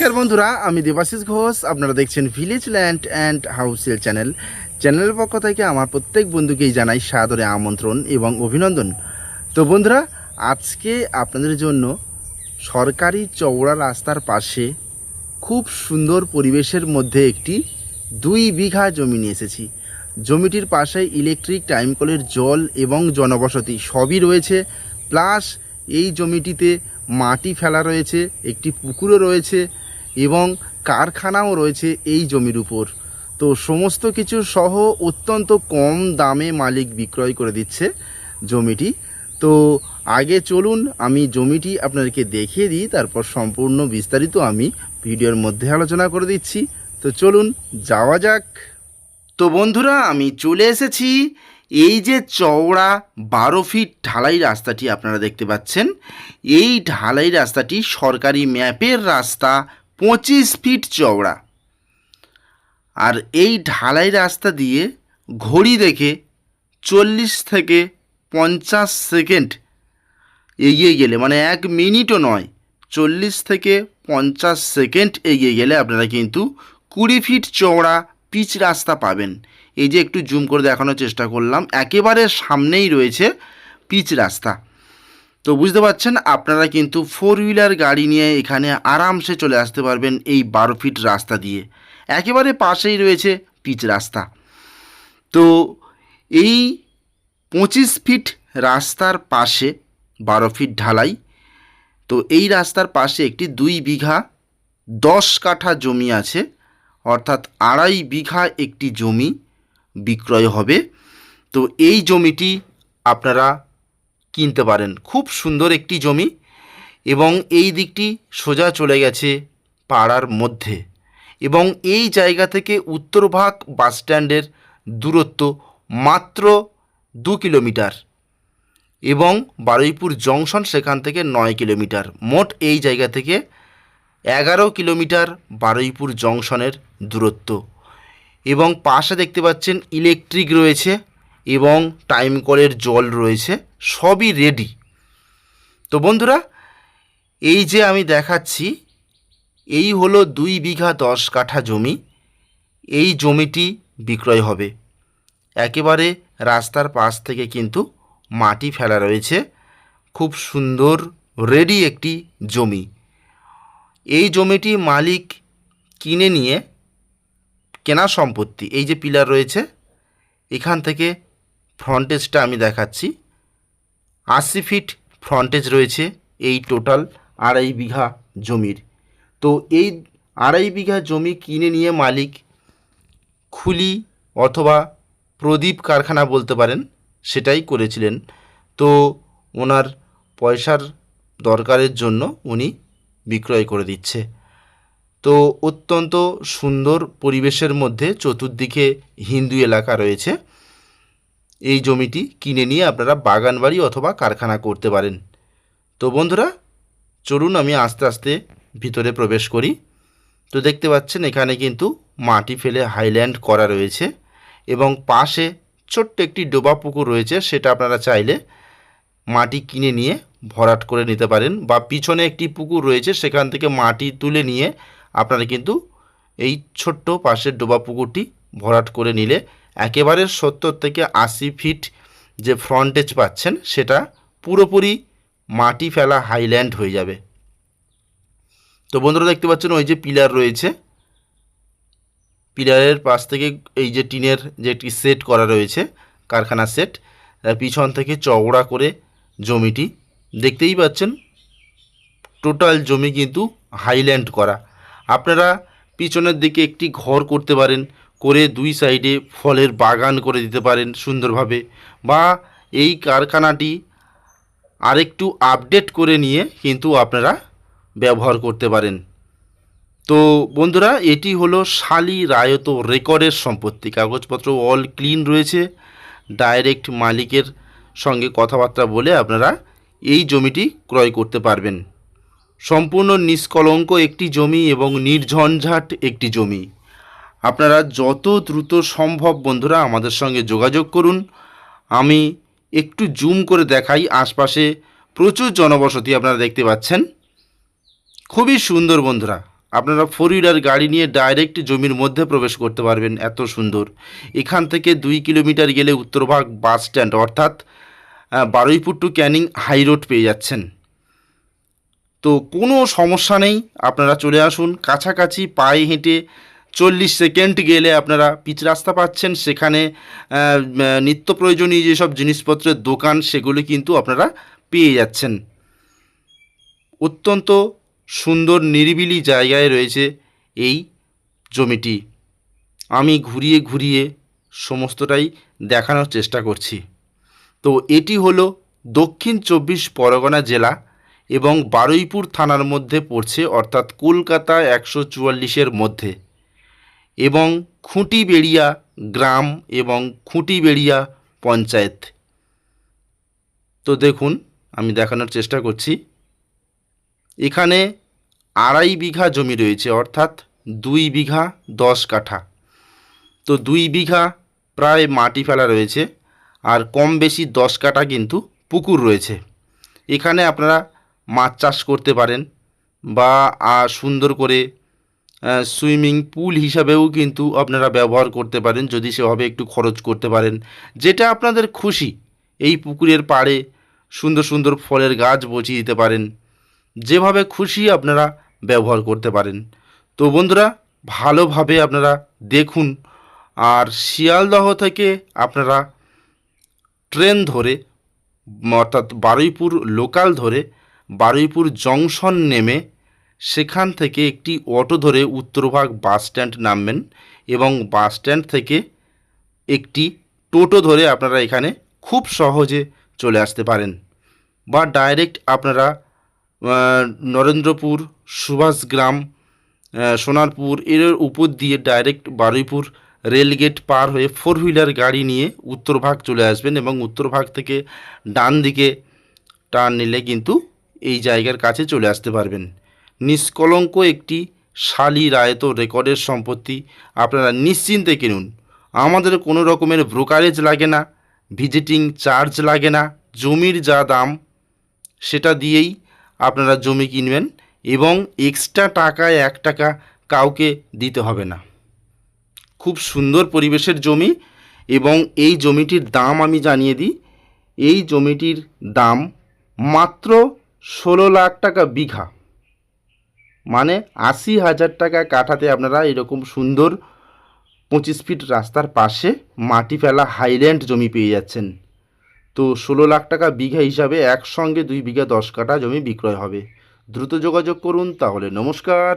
নমস্কার বন্ধুরা, আমি দেবাশিস ঘোষ। আপনারা দেখছেন ভিলেজ ল্যান্ড অ্যান্ড হাউসেল চ্যানেলের পক্ষ থেকে আমার প্রত্যেক বন্ধুকেই জানাই সাদরে আমন্ত্রণ এবং অভিনন্দন। তো বন্ধুরা, আজকে আপনাদের জন্য সরকারি চওড়া রাস্তার পাশে খুব সুন্দর পরিবেশের মধ্যে একটি 2 বিঘা জমি নিয়ে এসেছি। জমিটির পাশে ইলেকট্রিক টাইম কলের জল এবং জনবসতি সবই রয়েছে, প্লাস এই জমিটিতে মাটি ফেলা রয়েছে, একটি পুকুরও রয়েছে এবং কারখানাও রয়েছে এই জমির উপর। তো সমস্ত কিছু সহ অত্যন্ত কম দামে মালিক বিক্রয় করে দিচ্ছে জমিটি। তো আগে চলুন আমি জমিটি আপনাদেরকে দেখিয়ে দিই, তারপর সম্পূর্ণ বিস্তারিত আমি ভিডিওর মধ্যে আলোচনা করে দিচ্ছি। তো চলুন যাওয়া যাক। তো বন্ধুরা, আমি চলে এসেছি এই যে চওড়া 12 ফিট ঢালাই রাস্তাটি আপনারা দেখতে পাচ্ছেন। এই ঢালাই রাস্তাটি সরকারি ম্যাপের রাস্তা 25 ফিট চওড়া। আর এই ঢালাই রাস্তা দিয়ে ঘড়ি দেখে 40 থেকে 50 সেকেন্ড এগিয়ে গেলে, মানে 1 মিনিটও নয়, 40 থেকে 50 সেকেন্ড এগিয়ে গেলে আপনারা কিন্তু 20 ফিট চওড়া পিচ রাস্তা পাবেন। এই যে একটু জুম করে দেখানোর চেষ্টা করলাম, একেবারে সামনেই রয়েছে পিচ রাস্তা। তো বুঝতে পারছেন, আপনারা কিন্তু 4 হুইলার গাড়ি নিয়ে এখানে আরামসে চলে আসতে পারবেন এই 12 ফিট রাস্তা দিয়ে। একেবারে পাশেই রয়েছে পিচ রাস্তা। তো এই 25 ফিট রাস্তার পাশে 12 ফিট ঢালাই। তো এই রাস্তার পাশে একটি 2 বিঘা 10 কাঠা জমি আছে, অর্থাৎ 2.5 বিঘা একটি জমি বিক্রয় হবে। তো এই জমিটি আপনারা কিনতে পারেন, খুব সুন্দর একটি জমি এবং এই দিকটি সোজা চলে গেছে পাড়ার মধ্যে। এবং এই জায়গা থেকে উত্তরভাগ বাসস্ট্যান্ডের দূরত্ব মাত্র 2 কিলোমিটার এবং বারুইপুর জংশন সেখান থেকে 9 কিলোমিটার। মোট এই জায়গা থেকে 11 কিলোমিটার বারুইপুর জংশনের দূরত্ব। এবং পাশে দেখতে পাচ্ছেন ইলেকট্রিক রয়েছে এবং টাইম কলের জল রয়েছে, সবই রেডি। তো বন্ধুরা, এই যে আমি দেখাচ্ছি, এই হলো 2 বিঘা 10 কাঠা জমি। এই জমিটি বিক্রয় হবে। একেবারে রাস্তার পাশ থেকে কিন্তু মাটি ফেলা রয়েছে, খুব সুন্দর রেডি একটি জমি। এই জমিটি মালিক কিনে নিয়ে কেনা সম্পত্তি। এই যে পিলার রয়েছে, এখান থেকে ফ্রন্টেজটা আমি দেখাচ্ছি, 80 ফিট ফ্রন্টেজ রয়েছে এই টোটাল 2.5 বিঘা জমির। তো এই 2.5 বিঘা জমি কিনে নিয়ে মালিক খুলি অথবা প্রদীপ কারখানা বলতে পারেন, সেটাই করেছিলেন। তো ওনার পয়সার দরকারের জন্য উনি বিক্রয় করে দিচ্ছে। তো অত্যন্ত সুন্দর পরিবেশের মধ্যে চতুর্দিকে হিন্দু এলাকা রয়েছে। এই জমিটি কিনে নিয়ে আপনারা বাগান বাড়ি অথবা কারখানা করতে পারেন। তো বন্ধুরা, চলুন আমি আস্তে আস্তে ভিতরে প্রবেশ করি। তো দেখতে পাচ্ছেন এখানে কিন্তু মাটি ফেলে হাইল্যান্ড করা রয়েছে এবং পাশে ছোট্ট একটি ডোবা পুকুর রয়েছে, সেটা আপনারা চাইলে মাটি কিনে নিয়ে ভরাট করে নিতে পারেন, বা পিছনে একটি পুকুর রয়েছে সেখান থেকে মাটি তুলে নিয়ে আপনারা কিন্তু এই ছোট্ট পাশের ডোবা পুকুরটি ভরাট করে নিলে একেবারে 70 থেকে 80 ফিট যে ফ্রন্টেজ পাচ্ছেন সেটা পুরোপুরি মাটি ফেলা হাইল্যান্ড হয়ে যাবে। তো বন্ধুরা দেখতে পাচ্ছেন ওই যে পিলার রয়েছে, পিলারের পাশ থেকে এই যে টিনের যে একটি সেট করা রয়েছে, কারখানা সেট, পিছন থেকে চওড়া করে জমিটি দেখতেই পাচ্ছেন। টোটাল জমি কিন্তু হাইল্যান্ড করা। আপনারা পিছনের দিকে একটি ঘর করতে পারেন, করে 2 সাইডে ফলের বাগান করে দিতে পারেন সুন্দরভাবে, বা এই কারখানাটি আরেকটু আপডেট করে নিয়ে কিন্তু আপনারা ব্যবহার করতে পারেন। তো বন্ধুরা, এটি হলো শালি রায়ত রেকর্ডের সম্পত্তি, কাগজপত্র অল ক্লিন রয়েছে। ডাইরেক্ট মালিকের সঙ্গে কথাবার্তা বলে আপনারা এই জমিটি ক্রয় করতে পারবেন। সম্পূর্ণ নিষ্কলঙ্ক একটি জমি এবং নির্ঝঞ্ঝাট একটি জমি। আপনারা যত দ্রুত সম্ভব বন্ধুরা আমাদের সঙ্গে যোগাযোগ করুন। আমি একটু জুম করে দেখাই, আশপাশে প্রচুর জনবসতি আপনারা দেখতে পাচ্ছেন, খুবই সুন্দর বন্ধুরা। আপনারা 4 হুইলার গাড়ি নিয়ে ডাইরেক্ট জমির মধ্যে প্রবেশ করতে পারবেন, এত সুন্দর। এখান থেকে 2 কিলোমিটার গেলে উত্তরভাগ বাস স্ট্যান্ড অর্থাৎ Baruipur to Canning high road পেয়ে যাচ্ছেন। তো কোনো সমস্যা নেই, আপনারা চলে আসুন কাছাকাছি। পায়ে হেঁটে 40 সেকেন্ড গেলে আপনারা পিচ রাস্তা পাচ্ছেন। সেখানে নিত্য প্রয়োজনীয় যেসব জিনিসপত্রের দোকান সেগুলি কিন্তু আপনারা পেয়ে যাচ্ছেন। অত্যন্ত সুন্দর নিরিবিলি জায়গায় রয়েছে এই জমিটি। আমি ঘুরিয়ে ঘুরিয়ে সমস্তটাই দেখানোর চেষ্টা করছি। তো এটি হলো দক্ষিণ 24 পরগনা জেলা এবং বারুইপুর থানার মধ্যে পড়ছে, অর্থাৎ কলকাতা 144-এর মধ্যে, এবং খুঁটিবেড়িয়া গ্রাম এবং খুঁটিবেড়িয়া পঞ্চায়েত। তো দেখুন, আমি দেখানোর চেষ্টা করছি। এখানে 2.5 বিঘা জমি রয়েছে, অর্থাৎ 2 বিঘা 10 কাঠা। তো 2 বিঘা প্রায় মাটি ফেলা রয়েছে, আর কম বেশি 10 কাঠা কিন্তু পুকুর রয়েছে। এখানে আপনারা মাছ চাষ করতে পারেন বা সুন্দর করে সুইমিং পুল হিসাবেও কিন্তু আপনারা ব্যবহার করতে পারেন, যদি সেভাবে একটু খরচ করতে পারেন, যেটা আপনাদের খুশি। এই পুকুরের পাড়ে সুন্দর সুন্দর ফলের গাছ বসিয়ে দিতে পারেন, যেভাবে খুশি আপনারা ব্যবহার করতে পারেন। তো বন্ধুরা, ভালোভাবে আপনারা দেখুন। আর শিয়ালদহ থেকে আপনারা ট্রেন ধরে, অর্থাৎ বারুইপুর লোকাল ধরে বারুইপুর জংশন নেমে সেখান থেকে একটি অটো ধরে উত্তরভাগ বাস স্ট্যান্ড নামবেন, এবং বাস স্ট্যান্ড থেকে একটি টোটো ধরে আপনারা এখানে খুব সহজে চলে আসতে পারেন। বা ডাইরেক্ট আপনারা নরেন্দ্রপুর, সুভাষগ্রাম, সোনারপুর এর উপর দিয়ে ডাইরেক্ট বারুইপুর রেলগেট পার হয়ে 4 হুইলার গাড়ি নিয়ে উত্তরভাগ চলে আসবেন, এবং উত্তরভাগ থেকে ডান দিকে টার্ন নিলে কিন্তু এই জায়গার কাছে চলে আসতে পারবেন। নিষ্কলঙ্ক একটি শালি রায়ত রেকর্ডের সম্পত্তি, আপনারা নিশ্চিন্তে কিনুন। আমাদের কোনো রকমের ব্রোকারেজ লাগে না, ভিজিটিং চার্জ লাগে না। জমির যা দাম সেটা দিয়েই আপনারা জমি কিনবেন, এবং এক্সট্রা টাকা 1 টাকা কাউকে দিতে হবে না। খুব সুন্দর পরিবেশের জমি, এবং এই জমিটির দাম আমি জানিয়ে দিই। এই জমিটির দাম মাত্র 16 লাখ টাকা বিঘা, মানে 80,000 টাকা কাঠাতে আপনারা এরকম সুন্দর 25 ফিট রাস্তার পাশে মাটি ফেলা হাইল্যান্ড জমি পেয়ে যাচ্ছেন। তো 16 লাখ টাকা বিঘা হিসাবে একসঙ্গে 2 বিঘা 10 কাঠা জমি বিক্রয় হবে। দ্রুত যোগাযোগ করুন তাহলে। নমস্কার।